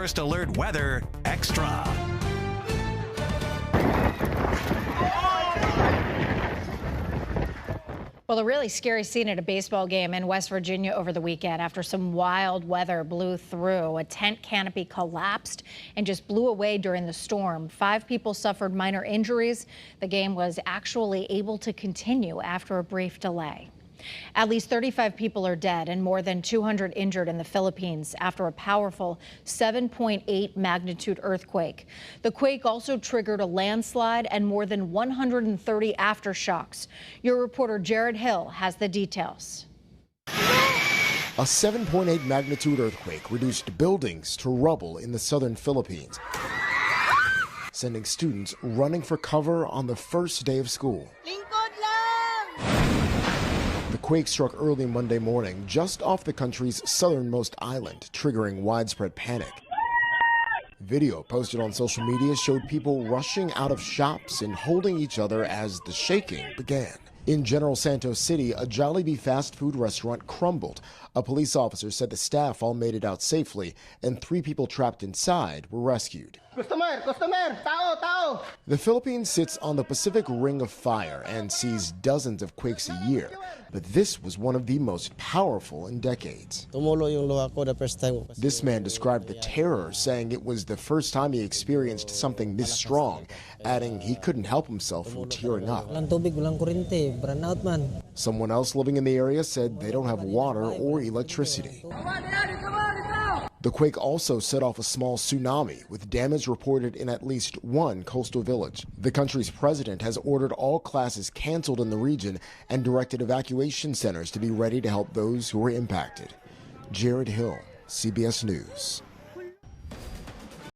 First Alert Weather Extra. Well, a really scary scene at a baseball game in West Virginia over the weekend after some wild weather blew through. A tent canopy collapsed and just blew away during the storm. 5 people suffered minor injuries. The game was actually able to continue after a brief delay. At least 35 people are dead and more than 200 injured in the Philippines after a powerful 7.8 magnitude earthquake. The quake also triggered a landslide and more than 130 aftershocks. Your reporter Jared Hill has the details. A 7.8 magnitude earthquake reduced buildings to rubble in the southern Philippines, sending students running for cover on the first day of school. The quake struck early Monday morning just off the country's southernmost island, triggering widespread panic. Video posted on social media showed people rushing out of shops and holding each other as the shaking began. In General Santos City, a Jollibee fast food restaurant crumbled. A police officer said the staff all made it out safely, and 3 people trapped inside were rescued. Customer, tao. The Philippines sits on the Pacific Ring of Fire and sees dozens of quakes a year, but this was one of the most powerful in decades. This man described the terror, saying it was the first time he experienced something this strong, adding he couldn't help himself from tearing up. Someone else living in the area said they don't have water or electricity. The quake also set off a small tsunami, with damage reported in at least one coastal village. The country's president has ordered all classes canceled in the region and directed evacuation centers to be ready to help those who were impacted. Jared Hill, CBS News.